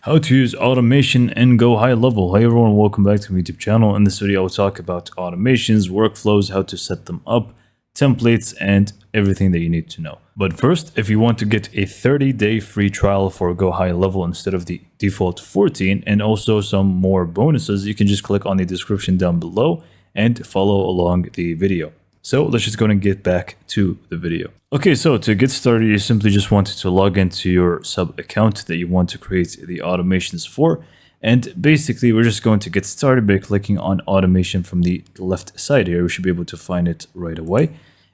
How to use automation and go high level. Hey everyone, welcome back to my YouTube channel. In this video, I'll talk about automations, workflows, how to set them up, templates, and everything that you need to know. But first, if you want to get a 30-day free trial for Go High Level instead of the default 14 and also some more bonuses, you can just click on the description down below and follow along the video. So let's just go and get back to the video. Okay, so to get started, you simply just wanted to log into your sub account that you want to create the automations for. And basically, we're just going to get started by clicking on automation from the left side here. We should be able to find it right away.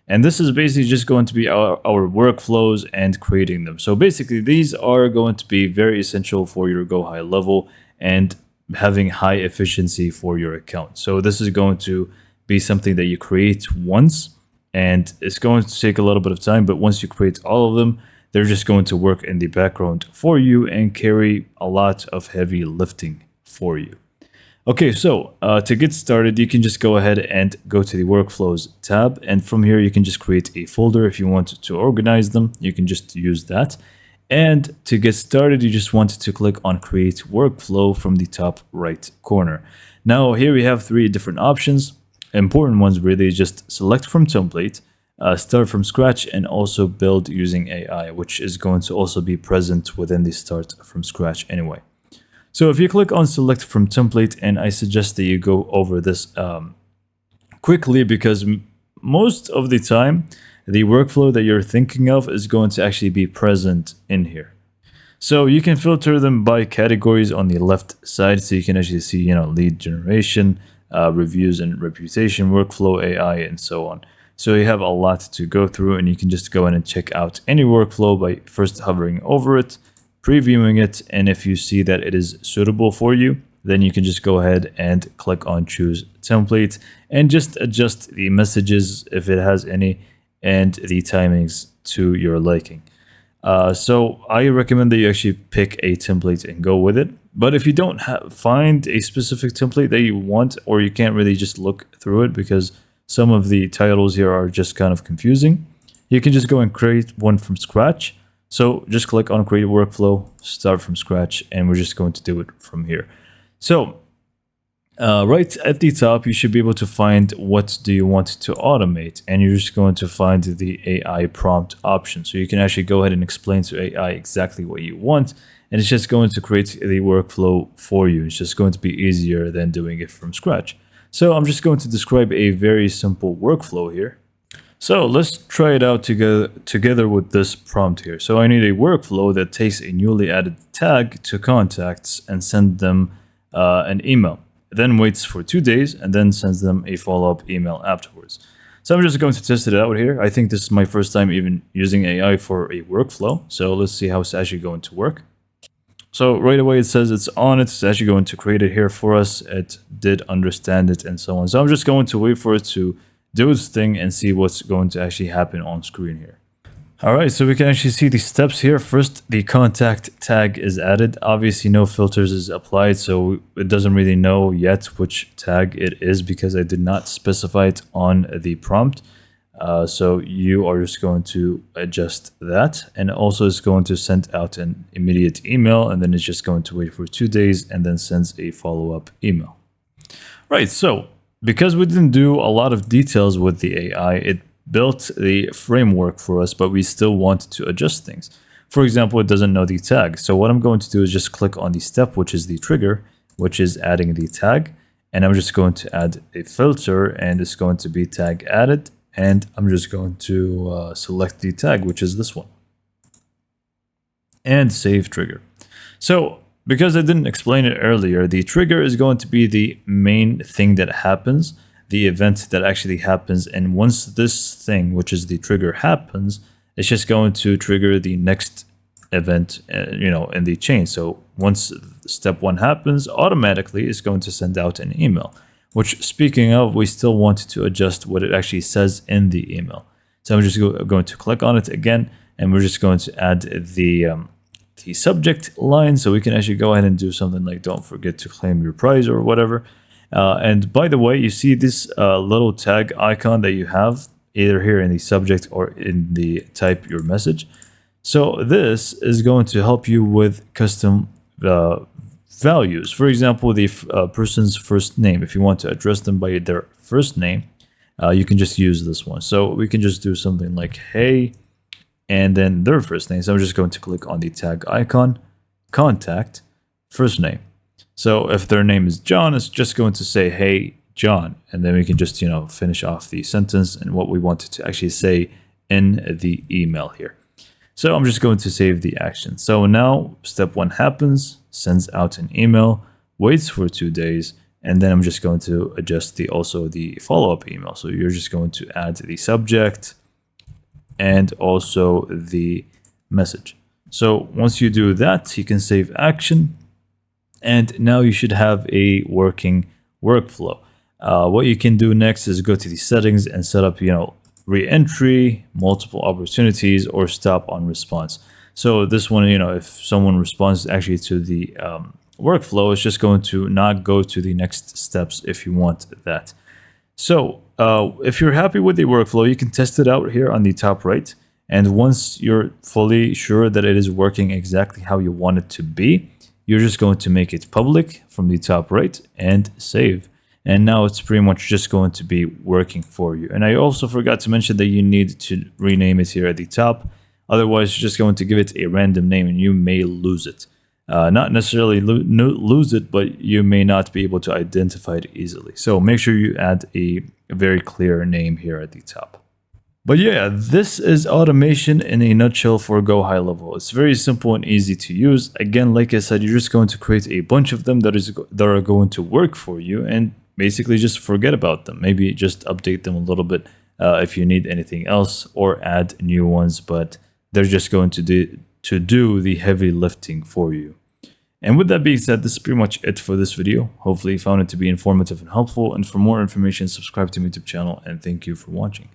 And this is basically just going to be our workflows and creating them. So basically, these are going to be very essential for your Go High Level and having high efficiency for your account. So this is going to be something that you create once, and it's going to take a little bit of time, but once you create all of them, they're just going to work in the background for you and carry a lot of heavy lifting for you. Okay, so to get started, you can just go ahead and go to the workflows tab, and from here you can just create a folder. If you want to organize them, you can just use that. And to get started, you just want to click on create workflow from the top right corner. Now here we have three different options. Important ones really: just select from template, start from scratch, and also build using AI, which is going to also be present within the start from scratch anyway. So if you click on select from template, and I suggest that you go over this quickly, because most of the time the workflow that you're thinking of is going to actually be present in here. So you can filter them by categories on the left side, so you can actually see, lead generation, reviews and reputation, workflow, AI, and so on. So you have a lot to go through, and you can just go in and check out any workflow by first hovering over it, previewing it, and if you see that it is suitable for you, then you can just go ahead and click on choose template and just adjust the messages if it has any and the timings to your liking. So I recommend that you actually pick a template and go with it. But if you don't find a specific template that you want, or you can't really just look through it because some of the titles here are just kind of confusing, you can just go and create one from scratch. So just click on create workflow, start from scratch, and we're just going to do it from here. So right at the top, you should be able to find what do you want to automate, and you're just going to find the AI prompt option. So you can actually go ahead and explain to AI exactly what you want, and it's just going to create the workflow for you. It's just going to be easier than doing it from scratch. So I'm just going to describe a very simple workflow here. So let's try it out together with this prompt here. So I need a workflow that takes a newly added tag to contacts and send them an email, then waits for 2 days, and then sends them a follow-up email afterwards. So I'm just going to test it out here. I think this is my first time even using AI for a workflow. So let's see how it's actually going to work. So right away it says it's on it. It's actually going to create it here for us. It did understand it and so on. So I'm just going to wait for it to do its thing and see what's going to actually happen on screen here. All right, so we can actually see the steps here. First, the contact tag is added. Obviously, no filters is applied, so it doesn't really know yet which tag it is because I did not specify it on the prompt. So you are just going to adjust that, and also it's going to send out an immediate email, and then it's just going to wait for 2 days and then sends a follow-up email. Right, so because we didn't do a lot of details with the AI, it built the framework for us, but we still want to adjust things. For example, it doesn't know the tag. So what I'm going to do is just click on the step, which is the trigger, which is adding the tag. And I'm just going to add a filter, and it's going to be tag added. And I'm just going to select the tag, which is this one, and save trigger. So because I didn't explain it earlier, the trigger is going to be the main thing that happens, the event that actually happens. And once this thing, which is the trigger, happens, it's just going to trigger the next event, in the chain. So once step 1 happens, automatically it's going to send out an email, which, speaking of, we still want to adjust what it actually says in the email. So I'm just going to click on it again, and we're just going to add the subject line, so we can actually go ahead and do something like "don't forget to claim your prize" or whatever. And by the way, you see this little tag icon that you have either here in the subject or in the type your message. So this is going to help you with custom uh, values. For example, the person's first name. If you want to address them by their first name, you can just use this one. So we can just do something like hey, and then their first name. So I'm just going to click on the tag icon, contact, first name. So if their name is John, it's just going to say hey John, and then we can just finish off the sentence and what we wanted to actually say in the email here. So I'm just going to save the action. So now step 1 happens, sends out an email, waits for 2 days, and then I'm just going to adjust also the follow-up email. So you're just going to add the subject and also the message. So once you do that, you can save action, and now you should have a working workflow. What you can do next is go to the settings and set up, re-entry, multiple opportunities, or stop on response. So this one, if someone responds actually to the workflow, it's just going to not go to the next steps if you want that. So if you're happy with the workflow, you can test it out here on the top right. And once you're fully sure that it is working exactly how you want it to be, you're just going to make it public from the top right and save. And now it's pretty much just going to be working for you. And I also forgot to mention that you need to rename it here at the top. Otherwise, you're just going to give it a random name and you may lose it. Not necessarily lose it, but you may not be able to identify it easily. So make sure you add a very clear name here at the top. But yeah, this is automation in a nutshell for GoHighLevel. It's very simple and easy to use. Again, like I said, you're just going to create a bunch of them that are going to work for you, and basically just forget about them. Maybe just update them a little bit if you need anything else, or add new ones, but they're just going to do the heavy lifting for you. And with that being said, this is pretty much it for this video. Hopefully you found it to be informative and helpful. And for more information, subscribe to my YouTube channel, and thank you for watching.